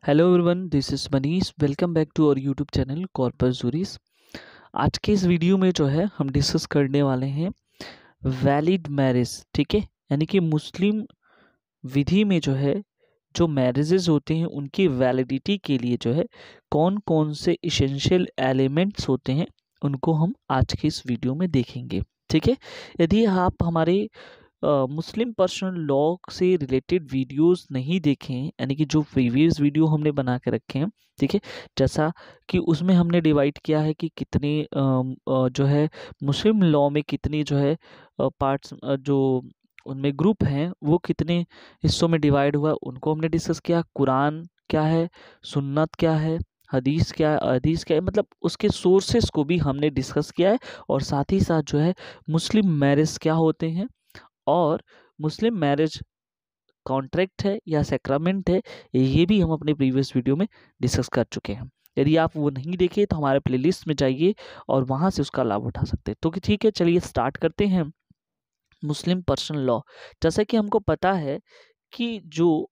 Hello everyone, this is Manish. Welcome back to our YouTube channel corpus juris. आज के इस video में जो है हम डिस्कस करने वाले हैं वैलिड मैरिज। ठीक है, यानी कि मुस्लिम विधि में जो है जो मैरिजेस होते हैं उनकी वैलिडिटी के लिए जो है कौन कौन से इसेंशियल एलिमेंट्स होते हैं उनको हम आज के इस वीडियो में देखेंगे। ठीक है, यदि आप हमारे मुस्लिम पर्सनल लॉ से रिलेटेड वीडियोस नहीं देखें, यानी कि जो प्रीवियस वीडियो हमने बना के रखे हैं, ठीक है, जैसा कि उसमें हमने डिवाइड किया है कि कितने जो है मुस्लिम लॉ में कितनी जो है पार्ट्स जो उनमें ग्रुप हैं वो कितने हिस्सों में डिवाइड हुआ उनको हमने डिस्कस किया। कुरान क्या है, सुन्नत क्या है, हदीस क्या है, हदीस क्या है, मतलब उसके सोर्सेस को भी हमने डिस्कस किया है। और साथ ही साथ जो है मुस्लिम मैरिज क्या होते हैं और मुस्लिम मैरिज कॉन्ट्रैक्ट है या सैक्रामेंट है, ये भी हम अपने प्रीवियस वीडियो में डिस्कस कर चुके हैं। यदि आप वो नहीं देखे तो हमारे प्लेलिस्ट में जाइए और वहाँ से उसका लाभ उठा सकते हैं। तो ठीक है, चलिए स्टार्ट करते हैं। मुस्लिम पर्सनल लॉ, जैसा कि हमको पता है कि जो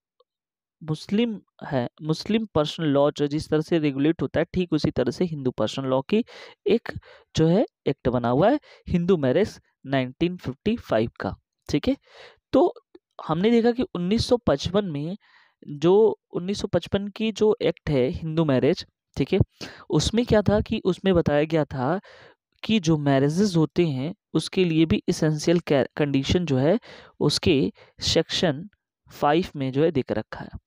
मुस्लिम है, मुस्लिम पर्सनल लॉ जो जिस तरह से रेगुलेट होता है ठीक उसी तरह से हिंदू पर्सनल लॉ की एक जो है एक्ट बना हुआ है, हिंदू मैरिज 1955 का। ठीक है, तो हमने देखा कि 1955 में जो 1955 की जो एक्ट है हिंदू मैरिज, ठीक है, उसमें क्या था कि उसमें बताया गया था कि जो मैरिजेस होते हैं उसके लिए भी इसेंशियल कंडीशन जो है उसके सेक्शन 5 में जो है देकर रखा है।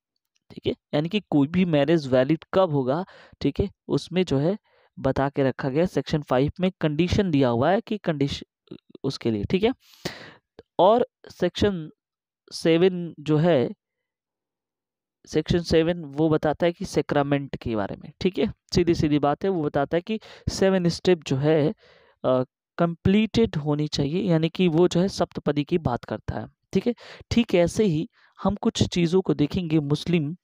ठीक है, यानी कि कोई भी मैरिज वैलिड कब होगा, ठीक है, उसमें जो है बता के रखा गया। सेक्शन 5 में कंडीशन दिया हुआ है कि कंडीशन उसके लिए। ठीक है, और सेक्शन 7 जो है, सेक्शन 7 वो बताता है कि सेक्रामेंट के बारे में। ठीक है, सीधी सीधी बात है, वो बताता है कि 7 स्टेप जो है कंप्लीटेड होनी चाहिए, यानी कि वो जो है सप्तपदी की बात करता है। ठीक है, ठीक ऐसे ही हम कुछ चीज़ों को देखेंगे मुस्लिम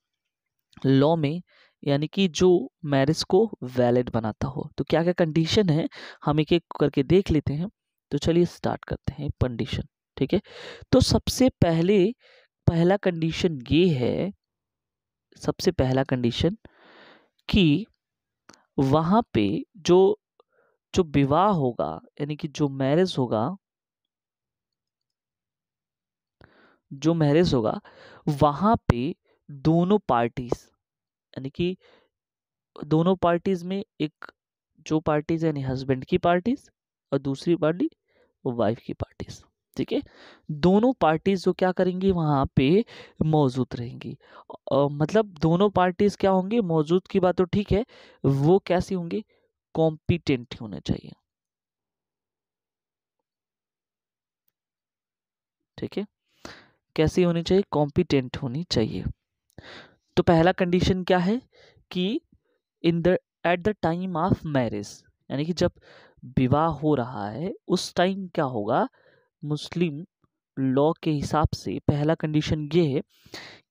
लॉ में, यानी कि जो मैरिज को वैलिड बनाता हो। तो क्या क्या कंडीशन है हम एक एक करके देख लेते हैं। तो चलिए स्टार्ट करते हैं कंडीशन। ठीक है, तो सबसे पहला कंडीशन ये है, सबसे पहला कंडीशन कि वहां पे जो जो विवाह होगा, यानी कि जो मैरिज होगा, जो मैरिज होगा वहां पे दोनों पार्टीज, यानी कि दोनों पार्टीज में एक जो पार्टीज है यानी हस्बैंड की पार्टीज और दूसरी पार्टी वाइफ की पार्टीज। ठीक है, दोनों पार्टीज जो क्या करेंगी वहां पे मौजूद रहेंगी। मतलब दोनों पार्टीज क्या होंगी मौजूद, की बात तो ठीक है, वो कैसी होंगी, कॉम्पिटेंट होने चाहिए। ठीक है, कैसी होनी चाहिए, कॉम्पिटेंट होनी चाहिए। तो पहला कंडीशन क्या है कि in the at the time of marriage, यानी कि जब विवाह हो रहा है उस टाइम क्या होगा, मुस्लिम लॉ के हिसाब से पहला कंडीशन ये है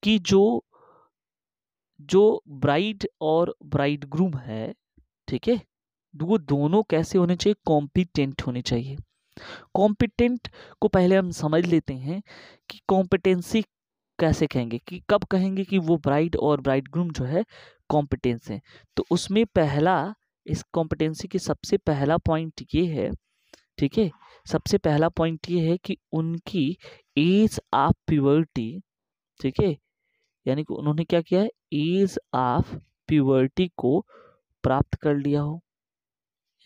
कि जो जो ब्राइड और ब्राइड ग्रूम है, ठीक है, वो दोनों कैसे होने चाहिए, कॉम्पिटेंट होने चाहिए। कॉम्पिटेंट को पहले हम समझ लेते हैं कि कॉम्पिटेंसी कैसे कहेंगे, कि कब कहेंगे कि वो ब्राइड और ब्राइड ग्रूम जो है कॉम्पिटेंस है। तो उसमें पहला, इस कॉम्पिटेंसी की सबसे पहला पॉइंट ये है, ठीक है, सबसे पहला पॉइंट ये है कि उनकी एज ऑफ प्यूबर्टी, ठीक है, यानी कि उन्होंने क्या किया है, एज ऑफ प्यूबर्टी को प्राप्त कर लिया हो,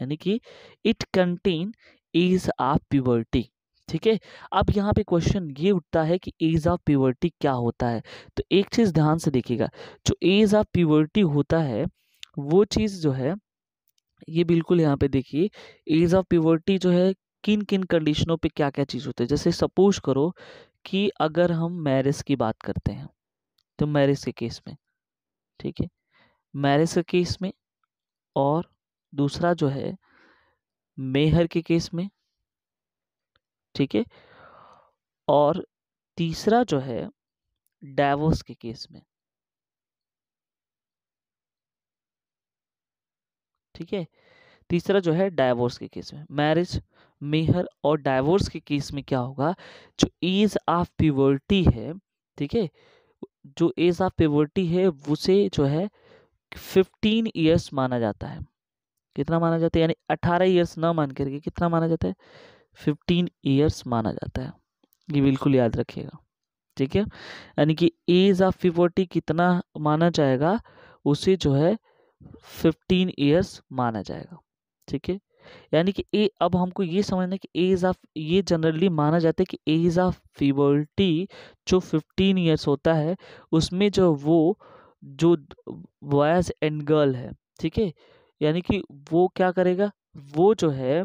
यानी कि it contain age of puberty. ठीक है, अब यहाँ पे क्वेश्चन ये उठता है कि एज ऑफ प्यूबर्टी क्या होता है। तो एक चीज ध्यान से देखिएगा, जो एज ऑफ प्यूबर्टी होता है वो चीज जो है, ये बिल्कुल यहाँ पे देखिए, एज ऑफ प्यूबर्टी जो है किन किन कंडीशनों पे क्या क्या चीज होती है। जैसे सपोज करो कि अगर हम मैरिज की बात करते हैं, तो मैरिज के केस में, ठीक है, मैरिज के केस में, और दूसरा जो है मेहर के केस में, ठीक है, और तीसरा जो है डाइवोर्स के केस में। ठीक है, तीसरा जो है डाइवोर्स के केस में, मैरिज, मेहर और डाइवोर्स के केस में क्या होगा, जो एज ऑफ प्यूबर्टी है, ठीक है, जो एज ऑफ प्यूबर्टी है उसे जो है 15 ईयर्स माना जाता है। कितना माना जाता है, यानी 18 ईयर्स ना मान करके कितना माना जाता है, 15 ईयर्स माना जाता है। ये बिल्कुल याद रखिएगा, ठीक है। यानी कि एज ऑफ प्यूबर्टी कितना माना जाएगा, उसे जो है 15 ईयर्स माना जाएगा, ठीक है। यानी कि अब हमको ये समझना है कि एज ऑफ, ये जनरली माना जाता है कि एज ऑफ प्यूबर्टी जो 15 ईयर्स होता है, उसमें जो जो बॉयज एंड गर्ल है, ठीक है, यानी कि वो क्या करेगा, वो जो है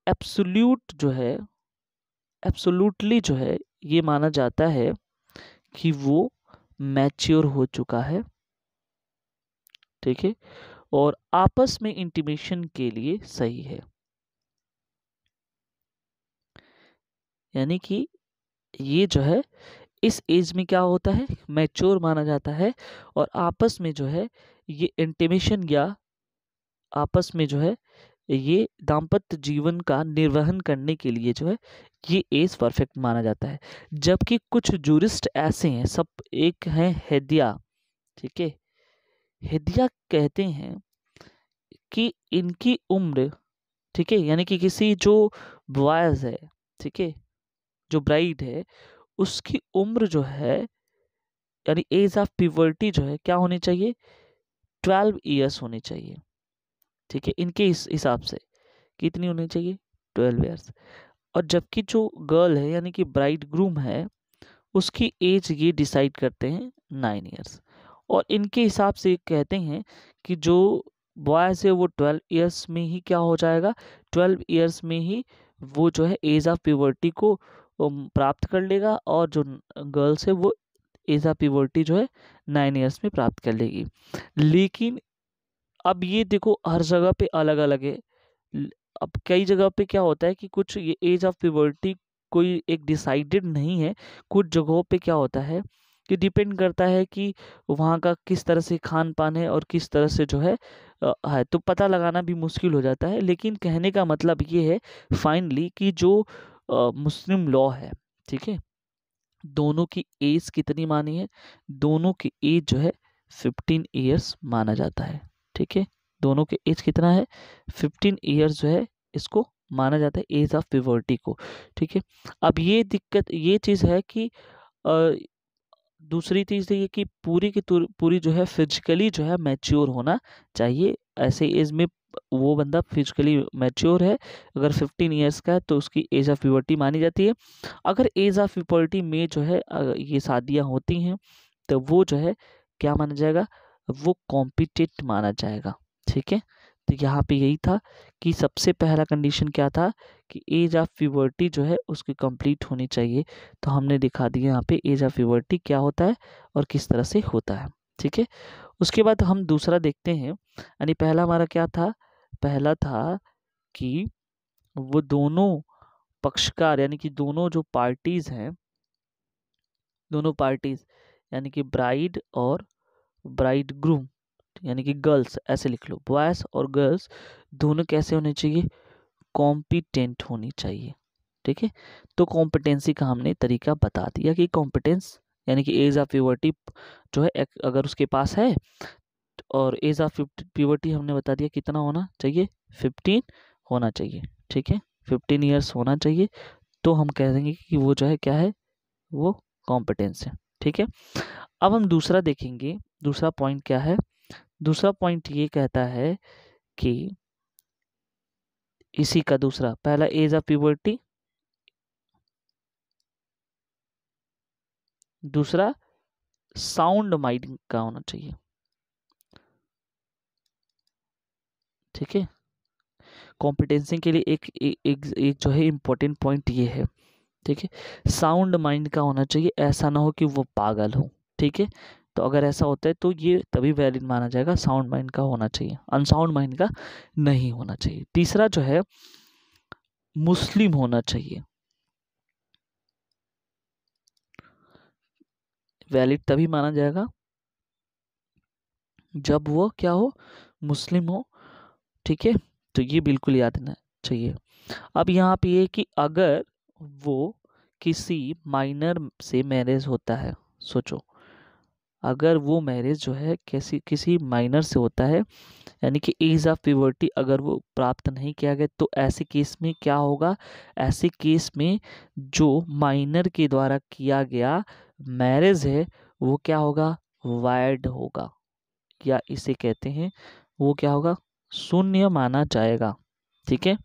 एब्सोल्यूट जो है, एब्सोल्यूटली जो है ये माना जाता है कि वो मैच्योर हो चुका है, ठीक है, और आपस में इंटीमेशन के लिए सही है। यानी कि ये जो है इस एज में क्या होता है, मैच्योर माना जाता है, और आपस में जो है ये इंटीमेशन या आपस में जो है ये दाम्पत्य जीवन का निर्वहन करने के लिए जो है ये एज परफेक्ट माना जाता है। जबकि कुछ जूरिस्ट ऐसे हैं, सब एक हैं हेदिया, ठीक है, हेदिया कहते हैं कि इनकी उम्र, ठीक है, यानी कि किसी जो बॉयज है, ठीक है, जो ब्राइड है, उसकी उम्र जो है यानी एज ऑफ प्यूबर्टी जो है क्या होनी चाहिए, 12 ईयर्स होनी चाहिए, ठीक है, इनके इस हिसाब से कितनी होनी चाहिए, 12 ईयर्स। और जबकि जो गर्ल है यानी कि ब्राइड ग्रूम है, उसकी एज ये डिसाइड करते हैं 9 ईयर्स, और इनके हिसाब से कहते हैं कि जो बॉयज़ है वो 12 ईयर्स में ही क्या हो जाएगा, 12 ईयर्स में ही वो जो है एज ऑफ प्यूबर्टी को प्राप्त कर लेगा, और जो गर्ल्स है वो एज ऑफ प्यूबर्टी जो है 9 ईयर्स में प्राप्त कर लेगी। लेकिन अब ये देखो हर जगह पे अलग अलग है। ल- अब कई जगह पे क्या होता है कि कुछ ये एज ऑफ प्यूबर्टी कोई एक डिसाइडेड नहीं है। कुछ जगहों पे क्या होता है कि डिपेंड करता है कि वहाँ का किस तरह से खान पान है और किस तरह से जो है तो पता लगाना भी मुश्किल हो जाता है। लेकिन कहने का मतलब ये है फाइनली कि जो मुस्लिम लॉ है, ठीक है, दोनों की एज कितनी मानी है, दोनों की एज जो है 15 ईयर्स माना जाता है, ठीक है, दोनों के एज कितना है, 15 ईयर्स जो है इसको माना जाता है एज ऑफ प्यूबर्टी को, ठीक है। अब ये दिक्कत ये चीज़ है कि अ, दूसरी चीज़ ये कि पूरी की पूरी जो है फिजिकली जो है मैच्योर होना चाहिए। ऐसे एज में वो बंदा फिजिकली मैच्योर है, अगर 15 ईयर्स का है तो उसकी एज ऑफ प्यूबर्टी मानी जाती है। अगर एज ऑफ प्यूबर्टी में जो है ये शादियाँ होती हैं तो वो जो है क्या माना जाएगा, वो कॉम्पिटेंट माना जाएगा, ठीक है। तो यहाँ पे यही था कि सबसे पहला कंडीशन क्या था कि एज ऑफ प्यूबर्टी जो है उसकी कंप्लीट होनी चाहिए। तो हमने दिखा दिया यहाँ पे एज ऑफ प्यूबर्टी क्या होता है और किस तरह से होता है, ठीक है। उसके बाद हम दूसरा देखते हैं, यानी पहला हमारा क्या था, पहला था कि वो दोनों पक्षकार यानी कि दोनों जो पार्टीज हैं, दोनों पार्टीज यानी कि ब्राइड और ब्राइड ग्रूम यानी कि गर्ल्स, ऐसे लिख लो, बॉयज और गर्ल्स दोनों कैसे होने चाहिए, कॉम्पिटेंट होनी चाहिए, ठीक है। तो कॉम्पिटेंसी का हमने तरीका बता दिया कि कॉम्पिटेंस यानी कि एज ऑफ प्यूबर्टी जो है अगर उसके पास है, और एज ऑफ प्यूबर्टी हमने बता दिया कितना होना चाहिए, 15 होना चाहिए, ठीक है, 15 ईयर्स होना चाहिए। तो हम कह देंगे कि वो जो है क्या है, वो कॉम्पिटेंस है, ठीक है। अब हम दूसरा देखेंगे, दूसरा पॉइंट क्या है, दूसरा पॉइंट ये कहता है कि इसी का दूसरा, पहला एज ऑफ प्यूबर्टी, दूसरा साउंड माइंड का होना चाहिए, ठीक है। कॉम्पिटेंसी के लिए एक जो है इम्पोर्टेंट पॉइंट ये है, ठीक है, साउंड माइंड का होना चाहिए, ऐसा ना हो कि वो पागल हो, ठीक है। तो अगर ऐसा होता है तो ये तभी वैलिड माना जाएगा, साउंड माइंड का होना चाहिए, अनसाउंड माइंड का नहीं होना चाहिए। तीसरा जो है मुस्लिम होना चाहिए, वैलिड तभी माना जाएगा जब वो क्या हो, मुस्लिम हो, ठीक है। तो ये बिल्कुल याद रखना चाहिए। अब यहाँ पे ये कि अगर वो किसी माइनर से मैरिज होता है, सोचो, अगर वो मैरिज जो है किसी माइनर से होता है, यानी कि एज ऑफ प्यूबर्टी अगर वो प्राप्त नहीं किया गया, तो ऐसे केस में क्या होगा? ऐसे केस में जो माइनर के द्वारा किया गया मैरिज है वो क्या होगा? वाइड होगा, या इसे कहते हैं वो क्या होगा? शून्य माना जाएगा। ठीक है,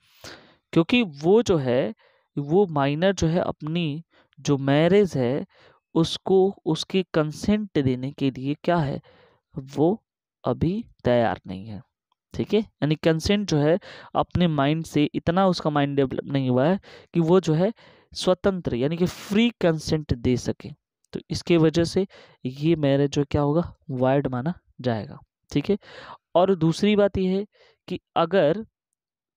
क्योंकि वो जो है वो माइनर जो है अपनी जो मैरिज है उसको उसके कंसेंट देने के लिए क्या है, वो अभी तैयार नहीं है। ठीक है, यानी कंसेंट जो है अपने माइंड से इतना उसका माइंड डेवलप नहीं हुआ है कि वो जो है स्वतंत्र यानी कि फ्री कंसेंट दे सके। तो इसके वजह से ये मैरिज जो क्या होगा? वाइड माना जाएगा। ठीक है, और दूसरी बात यह है कि अगर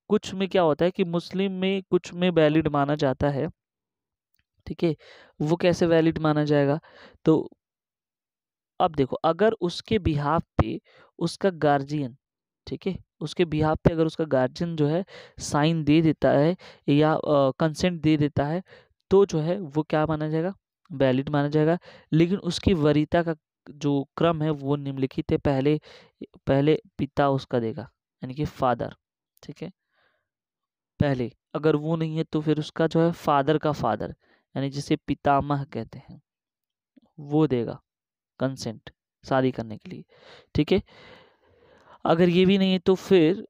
कुछ में क्या होता है कि मुस्लिम में कुछ में वैलिड माना जाता है। ठीक है, वो कैसे वैलिड माना जाएगा? तो अब देखो, अगर उसके बिहाफ पे उसका गार्जियन, ठीक है, उसके बिहाफ पे अगर उसका गार्जियन जो है साइन दे देता है या कंसेंट दे देता है, तो जो है वो क्या माना जाएगा? वैलिड माना जाएगा। लेकिन उसकी वरीयता का जो क्रम है वो निम्नलिखित है। पहले पहले पिता उसका देगा, यानी कि फादर। ठीक है, पहले, अगर वो नहीं है तो फिर उसका जो है फादर का फादर, यानी जिसे पितामह कहते हैं, वो देगा कंसेंट शादी करने के लिए। ठीक है, अगर ये भी नहीं है तो फिर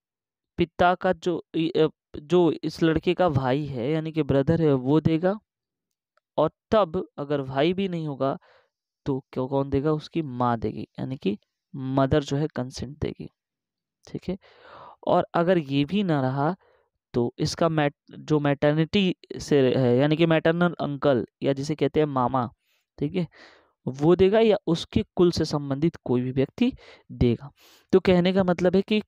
पिता का जो इस लड़के का भाई है यानी कि ब्रदर है वो देगा। और तब अगर भाई भी नहीं होगा तो क्यों कौन देगा? उसकी माँ देगी, यानी कि मदर जो है कंसेंट देगी। ठीक है, और अगर ये भी ना रहा तो इसका जो मैटर्निटी से है यानी कि मैटरनल अंकल या जिसे कहते हैं मामा, ठीक है, वो देगा या उसके कुल से संबंधित कोई भी व्यक्ति देगा। तो कहने का मतलब है कि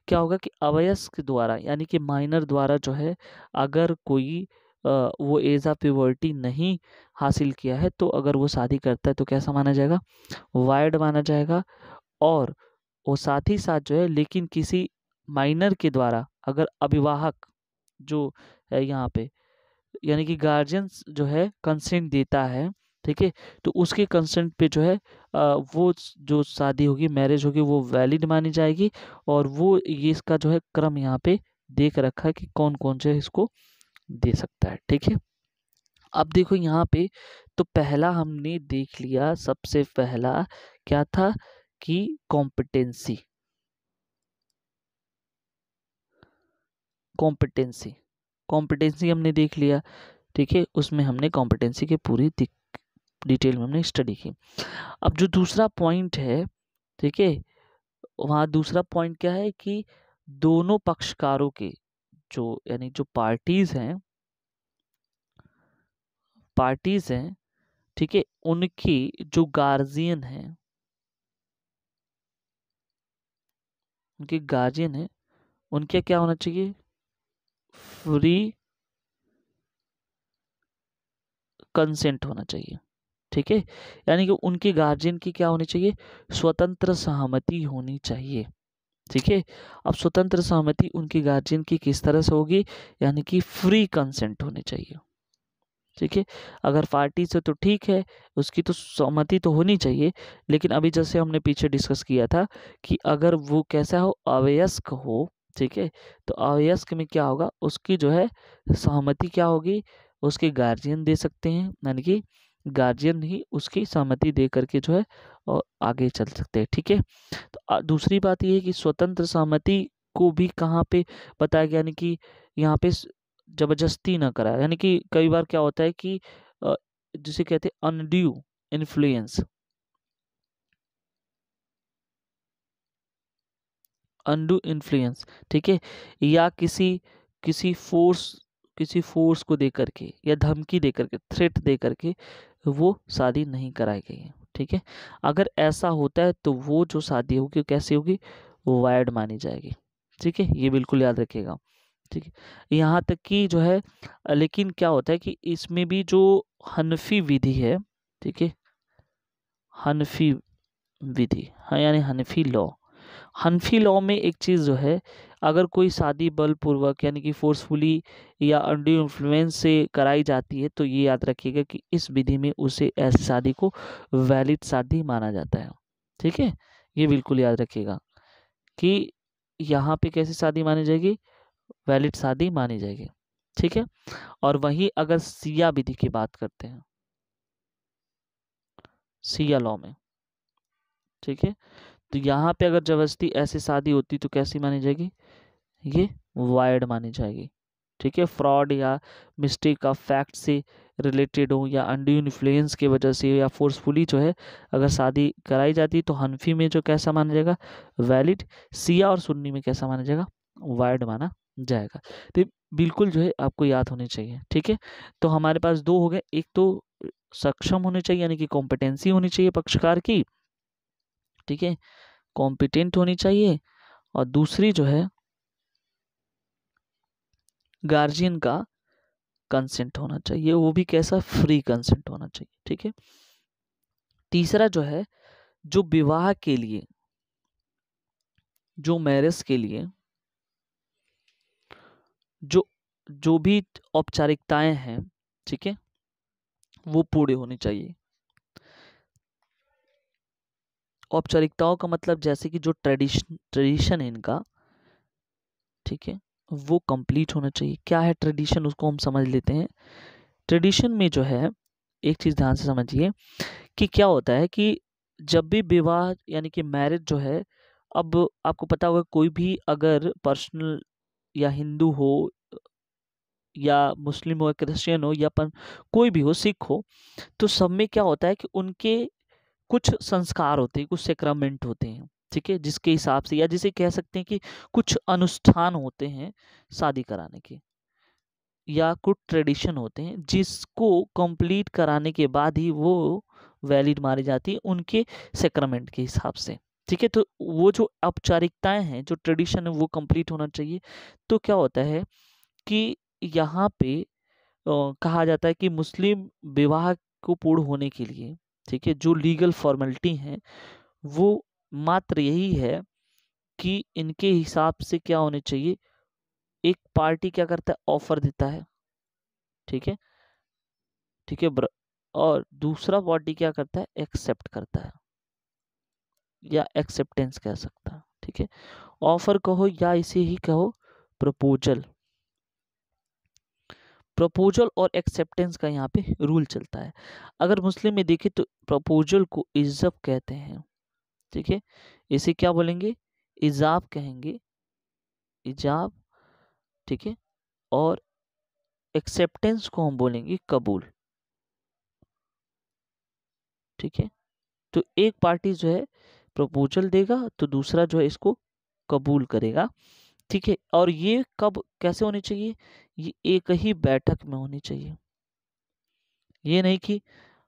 क्या होगा कि अवयस्क द्वारा यानी कि माइनर द्वारा जो है अगर कोई वो एज ऑफ प्यूबर्टी नहीं हासिल किया है तो अगर वो शादी करता है तो कैसा माना जाएगा? वाइड माना जाएगा। और वो साथ ही साथ जो है लेकिन किसी माइनर के द्वारा अगर अभिवाहक जो है यहाँ पे यानी कि गार्जियंस जो है कंसेंट देता है, ठीक है, तो उसके कंसेंट पे जो है वो जो शादी होगी, मैरिज होगी, वो वैलिड मानी जाएगी। और वो ये इसका जो है क्रम यहाँ पे देख रखा है कि कौन कौन जो है इसको दे सकता है। ठीक है, अब देखो यहाँ पे तो पहला हमने देख लिया, सबसे पहला क्या था कि कॉम्पिटेंसी। कॉम्पिटेंसी कॉम्पिटेंसी हमने देख लिया। ठीक है, उसमें हमने कॉम्पिटेंसी की पूरी डिटेल में हमने स्टडी की। अब जो दूसरा पॉइंट है, ठीक है, वहाँ दूसरा पॉइंट क्या है कि दोनों पक्षकारों के जो यानी जो पार्टीज हैं, ठीक है, उनकी जो गार्जियन है, उनके गार्जियन है, उनके क्या होना चाहिए? फ्री कंसेंट होना चाहिए। ठीक है, यानी कि उनके गार्जियन की क्या होनी चाहिए? स्वतंत्र सहमति होनी चाहिए। ठीक है, अब स्वतंत्र सहमति उनके गार्जियन की किस तरह से होगी? यानी कि फ्री कंसेंट होनी चाहिए। ठीक है, अगर पार्टी से तो ठीक है, उसकी तो सहमति तो होनी चाहिए, लेकिन अभी जैसे हमने पीछे डिस्कस किया था कि अगर वो कैसा हो? अवयस्क हो। ठीक है, तो अवयस्क में क्या होगा? उसकी जो है सहमति क्या होगी? उसके गार्जियन दे सकते हैं, यानी कि गार्जियन ही उसकी सहमति दे करके जो है और आगे चल सकते हैं। ठीक है, तो दूसरी बात ये है कि स्वतंत्र सहमति को भी कहाँ पे बताया गया, यानी कि यहाँ पे जबरदस्ती ना करा, यानी कि कई बार क्या होता है कि जिसे कहते हैं अनड्यू इन्फ्लुएंस, अनड्यू इन्फ्लुएंस, ठीक है, या किसी फोर्स किसी फोर्स को दे करके या धमकी दे करके, थ्रेट दे करके वो शादी नहीं कराई गई है। ठीक है, अगर ऐसा होता है तो वो जो शादी होगी कैसी होगी? वाइड मानी जाएगी। ठीक है, ये बिल्कुल याद रखिएगा। ठीक है, यहाँ तक कि जो है लेकिन क्या होता है कि इसमें भी जो हनफी विधि है, ठीक है, हनफी विधि, हाँ, यानी हनफी लॉ में एक चीज़ जो है अगर कोई शादी बलपूर्वक यानी कि फोर्सफुली या अंडर इन्फ्लुएंस से कराई जाती है तो ये याद रखिएगा कि इस विधि में उसे ऐसी शादी को वैलिड शादी माना जाता है। ठीक है, ये बिल्कुल याद रखिएगा कि यहाँ पे कैसी शादी मानी जाएगी, वैलिड शादी मानी जाएगी। ठीक है, और वहीं अगर सिया विधि की बात करते हैं, सिया लॉ में, ठीक है, तो यहाँ पे अगर जबरदस्ती ऐसी शादी होती तो कैसी मानी जाएगी, ये वायड मानी जाएगी। ठीक है, फ्रॉड या मिस्टेक ऑफ फैक्ट से रिलेटेड हो या अंडू इन्फ्लुएंस की वजह से या फोर्सफुली जो है अगर शादी कराई जाती तो हनफी में जो कैसा माना जाएगा, वैलिड। सिया और सुन्नी में कैसा माना जाएगा, वायड माना जाएगा। तो बिल्कुल जो है आपको याद होनी चाहिए। ठीक है, तो हमारे पास दो हो गए, एक तो सक्षम होने चाहिए यानी कि कॉम्पिटेंसी होनी चाहिए पक्षकार की, ठीक है, कॉम्पिटेंट होनी चाहिए, और दूसरी जो है गार्जियन का कंसेंट होना चाहिए, वो भी कैसा, फ्री कंसेंट होना चाहिए। ठीक है, तीसरा जो है जो विवाह के लिए, जो मैरिज के लिए जो जो भी औपचारिकताएं हैं, ठीक है, वो पूरी होनी चाहिए। औपचारिकताओं का मतलब जैसे कि जो ट्रेडिशन है इनका, ठीक है, वो कंप्लीट होना चाहिए। क्या है ट्रेडिशन, उसको हम समझ लेते हैं। ट्रेडिशन में जो है एक चीज ध्यान से समझिए कि क्या होता है कि जब भी विवाह यानी कि मैरिज जो है, अब आपको पता होगा कोई भी अगर पर्सनल या हिंदू हो या मुस्लिम हो, क्रिश्चियन हो या कोई भी हो, सिख हो, तो सब में क्या होता है कि उनके कुछ संस्कार होते हैं, कुछ सेक्रामेंट होते हैं, ठीक है, जिसके हिसाब से या जिसे कह सकते हैं कि कुछ अनुष्ठान होते हैं शादी कराने के, या कुछ ट्रेडिशन होते हैं जिसको कंप्लीट कराने के बाद ही वो वैलिड मानी जाती है उनके सेक्रामेंट के हिसाब से। ठीक है, तो वो जो औपचारिकताएं हैं, जो ट्रेडिशन है, वो कंप्लीट होना चाहिए। तो क्या होता है कि यहाँ पे कहा जाता है कि मुस्लिम विवाह को पूर्ण होने के लिए, ठीक है, जो लीगल फॉर्मेलिटी है वो मात्र यही है कि इनके हिसाब से क्या होने चाहिए, एक पार्टी क्या करता है, ऑफर देता है, ठीक है, ठीक है, और दूसरा पार्टी क्या करता है, एक्सेप्ट करता है या एक्सेप्टेंस कह सकता है। ठीक है, ऑफर कहो या इसे ही कहो प्रपोजल। प्रपोजल और एक्सेप्टेंस का यहाँ पे रूल चलता है। अगर मुस्लिम में देखें तो प्रपोजल को इज़्ज़ब कहते हैं, ठीक है, इसे क्या बोलेंगे, इजाब कहेंगे, इजाब, ठीक है, और एक्सेप्टेंस को हम बोलेंगे कबूल। ठीक है, तो एक पार्टी जो है प्रपोजल देगा तो दूसरा जो है इसको कबूल करेगा। ठीक है, और ये कब कैसे होनी चाहिए, ये एक ही बैठक में होनी चाहिए। ये नहीं कि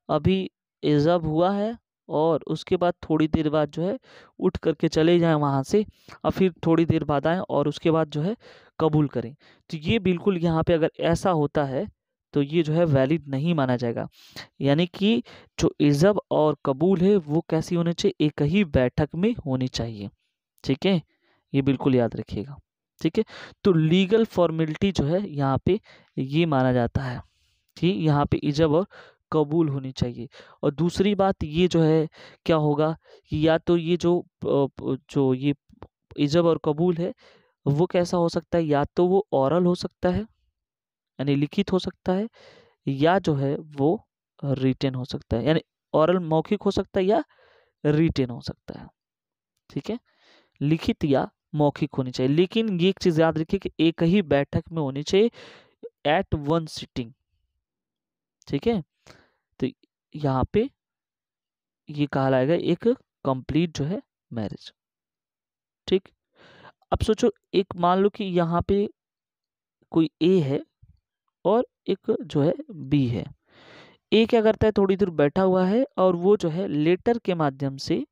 अभी इज़ब हुआ है और उसके बाद थोड़ी देर बाद जो है उठ करके चले जाएं वहाँ से, और फिर थोड़ी देर बाद आएँ और उसके बाद जो है कबूल करें। तो ये बिल्कुल यहाँ पे अगर ऐसा होता है तो ये जो है वैलिड नहीं माना जाएगा। यानी कि जो इज़ब और कबूल है वो कैसी होनी चाहिए, एक ही बैठक में होनी चाहिए। ठीक है, ये बिल्कुल याद रखिएगा। ठीक है, तो लीगल फॉर्मेलिटी जो है यहाँ पे ये माना जाता है कि यहाँ पे इज़ब और कबूल होनी चाहिए। और दूसरी बात ये जो है क्या होगा कि या तो ये जो ये इज़ब और कबूल है वो कैसा हो सकता है, या तो वो ओरल हो सकता है यानी लिखित हो सकता है, या जो है वो रिटेन हो सकता है, यानी ओरल मौखिक हो सकता है या रिटेन हो सकता है। ठीक है, लिखित या मौखिक होनी चाहिए, लेकिन ये एक चीज याद रखिए कि एक ही बैठक में होनी चाहिए, एट वन सिटिंग। ठीक है, तो यहाँ पे ये कहलाएगा एक कंप्लीट जो है मैरिज। ठीक, अब सोचो एक मान लो कि यहाँ पे कोई ए है और एक जो है बी है। ए क्या करता है, थोड़ी देर बैठा हुआ है और वो जो है लेटर के माध्यम से,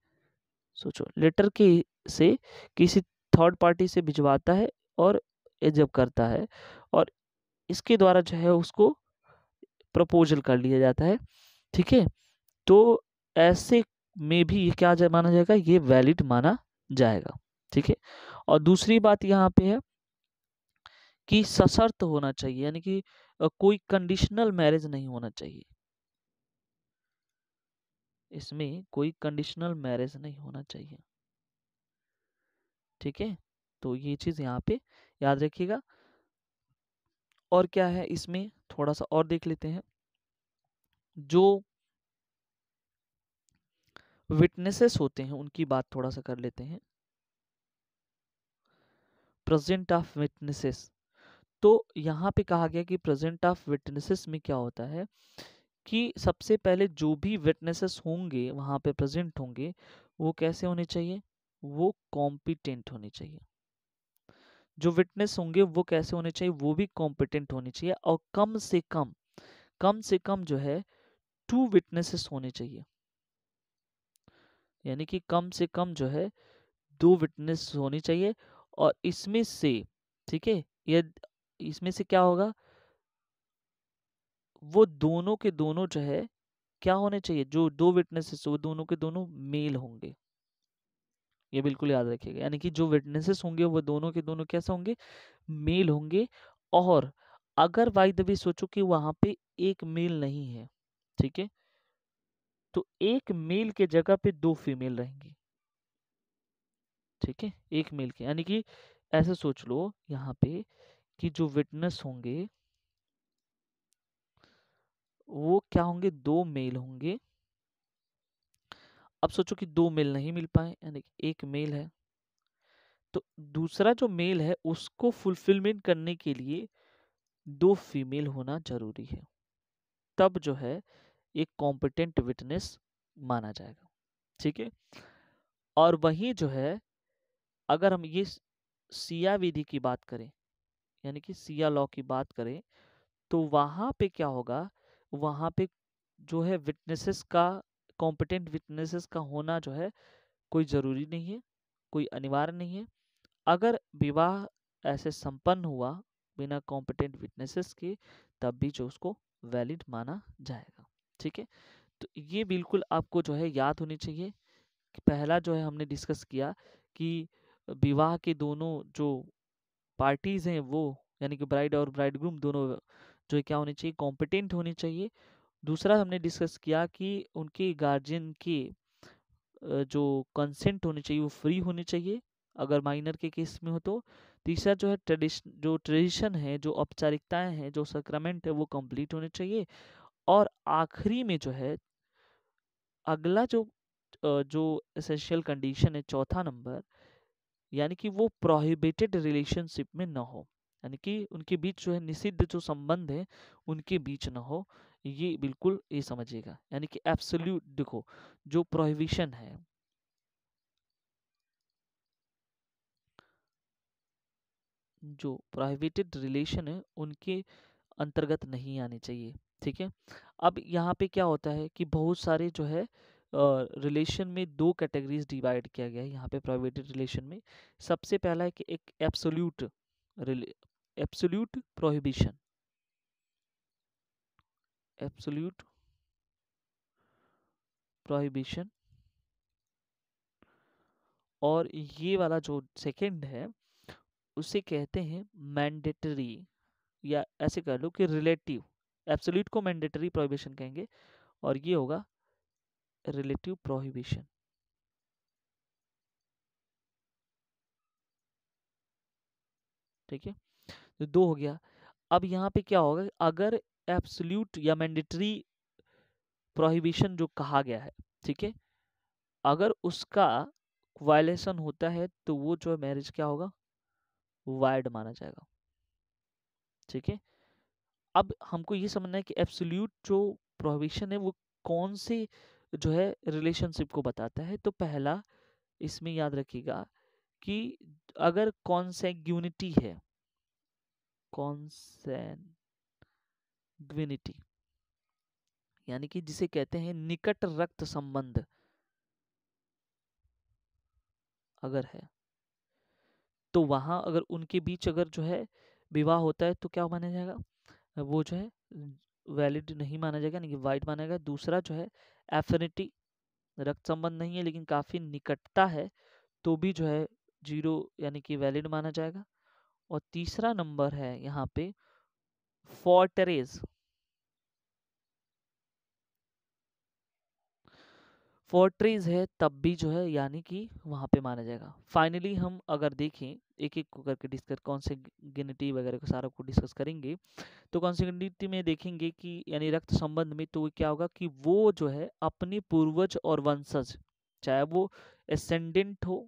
सोचो लेटर के से किसी थर्ड पार्टी से भिजवाता है और जब करता है, और इसके द्वारा जो है उसको प्रपोजल कर लिया जाता है। ठीक है, तो ऐसे में भी ये क्या माना जाएगा, ये वैलिड माना जाएगा। ठीक है। और दूसरी बात यहाँ पे है कि सशर्त होना चाहिए, यानी कि कोई कंडीशनल मैरिज नहीं होना चाहिए, इसमें कोई कंडीशनल मैरिज नहीं होना चाहिए। ठीक है, तो ये चीज यहाँ पे याद रखिएगा। और क्या है इसमें, थोड़ा सा और देख लेते हैं। जो विटनेसेस होते हैं उनकी बात थोड़ा सा कर लेते हैं। प्रेजेंट ऑफ विटनेसेस, तो यहाँ पे कहा गया कि प्रेजेंट ऑफ विटनेसेस में क्या होता है कि सबसे पहले जो भी विटनेसेस होंगे वहां पे प्रेजेंट होंगे, वो कैसे होने चाहिए, वो कॉम्पिटेंट होने चाहिए। जो विटनेस होंगे वो कैसे होने चाहिए, वो भी कॉम्पिटेंट होने चाहिए। और कम से कम जो है 2 विटनेसेस होने चाहिए, यानी कि कम से कम जो है 2 विटनेस होनी चाहिए। और इसमें से, ठीक है, ये इसमें से क्या होगा, वो दोनों के दोनों जो है क्या होने चाहिए, जो 2 विटनेसेस वो दोनों के दोनों मेल होंगे। ये बिल्कुल याद रखिएगा, यानी कि जो विटनेसेस होंगे वो दोनों के दोनों कैसे होंगे, मेल होंगे। और अगर बाय द वे सोचो कि वहां पे एक मेल नहीं है, ठीक है, तो एक मेल के जगह पे 2 फीमेल रहेंगी। ठीक है, एक मेल के, यानी कि ऐसे सोच लो यहाँ पे कि जो विटनेस होंगे वो क्या होंगे, 2 मेल होंगे। अब सोचो कि 2 मेल नहीं मिल पाए, यानी कि एक मेल है, तो दूसरा जो मेल है उसको फुलफिलमेंट करने के लिए 2 फीमेल होना जरूरी है, तब जो है एक कॉम्पिटेंट विटनेस माना जाएगा। ठीक है। और वहीं जो है, अगर हम ये सिया विधि की बात करें, यानी कि सिया लॉ की बात करें, तो वहां पे क्या होगा, वहां पे जो है विटनेसेस का, कॉम्पिटेंट विटनेसेस का होना जो है कोई जरूरी नहीं है, कोई अनिवार्य नहीं है। अगर विवाह ऐसे संपन्न हुआ बिना कॉम्पिटेंट विटनेसेस के, तब भी जो उसको वैलिड माना जाएगा। ठीक है, तो ये बिल्कुल आपको जो है याद होनी चाहिए कि पहला जो है हमने डिस्कस किया कि विवाह के दोनों जो पार्टीज हैं वो, यानी कि ब्राइड और ब्राइडग्रूम दोनों जो है क्या होनी चाहिए, कॉम्पिटेंट होनी चाहिए। दूसरा हमने डिस्कस किया कि उनके गार्जियन के जो कंसेंट होनी चाहिए वो फ्री होनी चाहिए, अगर माइनर के केस में हो तो। तीसरा जो है ट्रेडिशन है, जो औपचारिकताएं हैं, जो सक्रमेंट है, वो कंप्लीट होने चाहिए। और आखिरी में जो है अगला जो एसेंशियल कंडीशन है, चौथा नंबर, यानी कि वो प्रोहिबिटेड रिलेशनशिप में ना हो, यानी कि उनके बीच जो है निषिद्ध जो संबंध है उनके बीच ना हो। ये बिल्कुल ये समझिएगा, यानी कि एब्सोल्यूट, देखो जो प्रोहिबिशन है, जो प्रोहिबिटेड रिलेशन है उनके अंतर्गत नहीं आनी चाहिए। ठीक है। अब यहाँ पे क्या होता है कि बहुत सारे जो है रिलेशन में 2 कैटेगरीज डिवाइड किया गया है यहाँ पे प्रोहिबिटेड रिलेशन में। सबसे पहला है कि एक एब्सोल्यूट प्रोहिबिशन, एब्सोल्यूट प्रोहिबिशन। और ये वाला जो सेकंड है उसे कहते हैं मैंडेटरी, या ऐसे कह लो कि रिलेटिव। एब्सोल्यूट को मैंडेटरी प्रोहिबिशन कहेंगे और ये होगा रिलेटिव प्रोहिबिशन। ठीक है, तो 2 हो गया। अब यहाँ पे क्या होगा, अगर एब्सोल्यूट या मैंडेटरी प्रोहिबिशन जो कहा गया है, ठीक है, अगर उसका वायलेशन होता है तो वो जो है मैरिज क्या होगा, वाइड माना जाएगा। ठीक है। अब हमको ये समझना है कि एब्सोल्यूट जो प्रोहिबिशन है वो कौन से जो है रिलेशनशिप को बताता है। तो पहला इसमें याद रखिएगा कि अगर कॉन्सेग्यूनिटी है, कॉन्सेग्विनिटी, यानी कि जिसे कहते हैं निकट रक्त संबंध अगर है, तो वहां अगर उनके बीच अगर जो है विवाह होता है तो क्या माना जाएगा, वो जो है वैलिड नहीं माना जाएगा, यानी कि वाइड माना जाएगा। दूसरा जो है एफिनिटी, रक्त संबंध नहीं है लेकिन काफी निकटता है, तो भी जो है जीरो यानी कि वैलिड माना जाएगा। और तीसरा नंबर है यहाँ पे फोर्टरेज। फोर्ट्रेज है तब भी जो है यानी कि वहां पे माना जाएगा। फाइनली हम अगर देखें एक एक को करके डिस्कस कॉन्सेग्यूनिटी वगैरह को सारा को डिस्कस करेंगे, तो कॉन्सेग्यूनिटी में देखेंगे कि यानी रक्त संबंध में तो क्या होगा कि वो जो है अपने पूर्वज और वंशज, चाहे वो एसेंडेंट हो,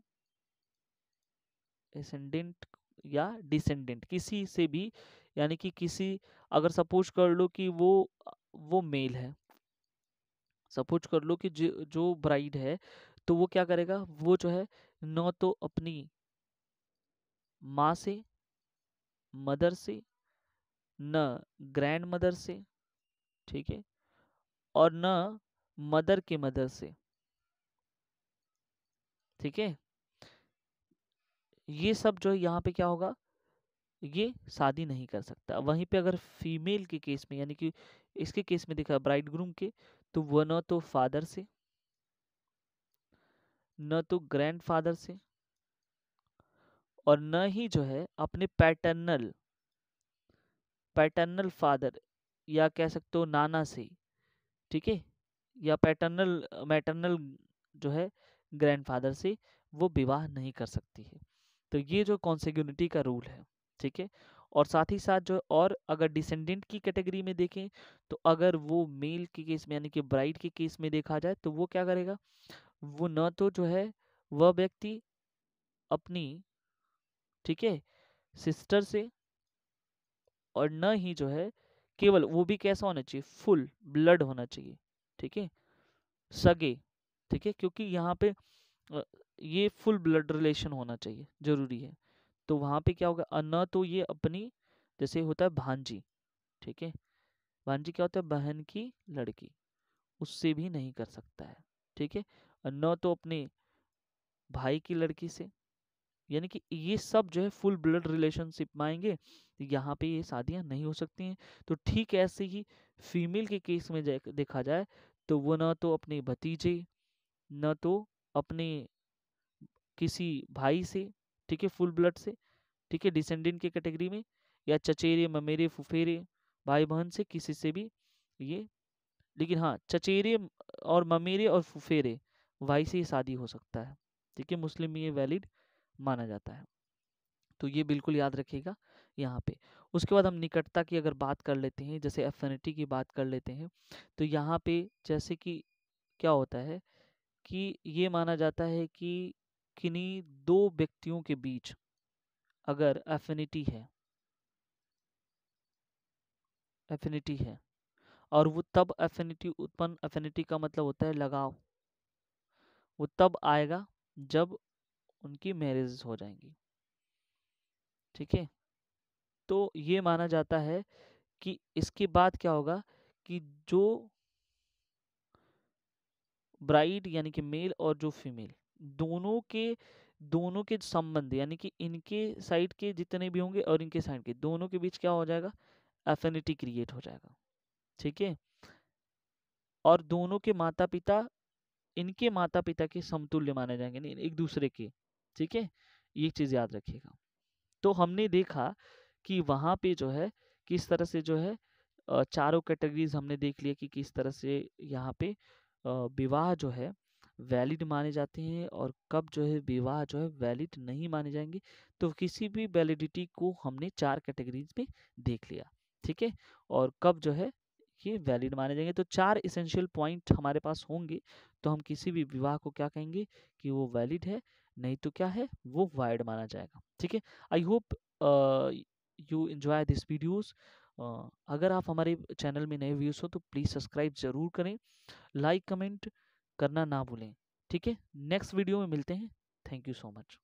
एसेंडेंट या डिसेंडेंट, किसी से भी, यानी कि किसी, अगर सपोज कर लो कि वो मेल है, सपोज कर लो कि जो ब्राइड है तो वो क्या करेगा, वो जो है न तो अपनी माँ से, मदर से, न ग्रैंड मदर से, ठीक है, और न मदर के मदर से, ठीक है, ये सब जो है यहाँ पे क्या होगा, ये शादी नहीं कर सकता। वहीं पे अगर फीमेल के केस में, यानी कि इसके केस में देखा ब्राइड ग्रूम के, तो वो न तो फादर से, न तो ग्रैंड फादर से, और न ही जो है अपने पैटर्नल पैटर्नल फादर या कह सकते हो नाना से, ठीक है, या पैटर्नल मैटर्नल जो है ग्रैंडफादर से वो विवाह नहीं कर सकती है। तो ये जो कॉन्सेग्यूनिटी का रूल है, ठीक है। और साथ ही साथ जो, और अगर डिसेंडेंट की कैटेगरी में देखें, तो अगर वो मेल के केस में यानी कि ब्राइड के केस में देखा जाए, तो वो क्या करेगा, वो न तो जो है वह व्यक्ति अपनी, ठीक है, सिस्टर से, और न ही जो है केवल, वो भी कैसा होना चाहिए, फुल ब्लड होना चाहिए, ठीक है, सगे, ठीक है, क्योंकि यहाँ पे ये फुल ब्लड रिलेशन होना चाहिए, जरूरी है। तो वहां पे क्या होगा, न तो ये अपनी, जैसे होता है भांजी, ठीक है, भांजी क्या होता है, बहन की लड़की, उससे भी नहीं कर सकता है, ठीक है, और न तो अपने भाई की लड़की से, यानी कि ये सब जो है फुल ब्लड रिलेशनशिप में आएंगे, यहाँ पे ये शादियां नहीं हो सकती हैं। तो ठीक ऐसे ही फीमेल के केस में देखा जाए, तो वो न तो अपने भतीजे, न तो अपने किसी भाई से, ठीक है, फुल ब्लड से, ठीक है, डिसेंडेंट की कैटेगरी में, या चचेरे ममेरे फुफेरे भाई बहन से, किसी से भी ये, लेकिन हाँ चचेरे और ममेरे और फुफेरे भाई से ही शादी हो सकता है, ठीक है, मुस्लिम में ये वैलिड माना जाता है। तो ये बिल्कुल याद रखिएगा यहाँ पे। उसके बाद हम निकटता की अगर बात कर लेते हैं, जैसे एफिनिटी की बात कर लेते हैं, तो यहाँ पे जैसे कि क्या होता है कि ये माना जाता है कि किन्हीं दो व्यक्तियों के बीच अगर एफिनिटी है, और वो तब एफिनिटी का मतलब होता है लगाव, वो तब आएगा जब उनकी मैरिज हो जाएंगी, ठीक है। तो ये माना जाता है कि इसके बाद क्या होगा कि जो ब्राइड यानी कि मेल और जो फीमेल, दोनों के संबंध, यानी कि इनके साइड के जितने भी होंगे और इनके साइड के दोनों के बीच क्या हो जाएगा, एफिनिटी क्रिएट हो जाएगा, ठीक है। और दोनों के माता पिता इनके माता पिता के समतुल्य माने जाएंगे, नहीं एक दूसरे के, ठीक है, ये चीज याद रखिएगा। तो हमने देखा कि वहां पे जो है किस तरह से जो है चारों कैटेगरीज हमने देख लिया कि किस तरह से यहाँ पे विवाह जो है वैलिड माने जाते हैं, और कब जो है विवाह जो है वैलिड नहीं माने जाएंगे। तो किसी भी वैलिडिटी को हमने चार कैटेगरीज में देख लिया, ठीक है, और कब जो है ये वैलिड माने जाएंगे। तो चार इसेंशियल पॉइंट हमारे पास होंगे, तो हम किसी भी विवाह को क्या कहेंगे कि वो वैलिड है, नहीं तो क्या है, वो वाइड माना जाएगा, ठीक है। I hope you enjoy this videos. अगर आप हमारे चैनल में नए व्यूज हो तो प्लीज़ सब्सक्राइब जरूर करें, लाइक कमेंट करना ना भूलें, ठीक है। नेक्स्ट वीडियो में मिलते हैं। Thank you so much.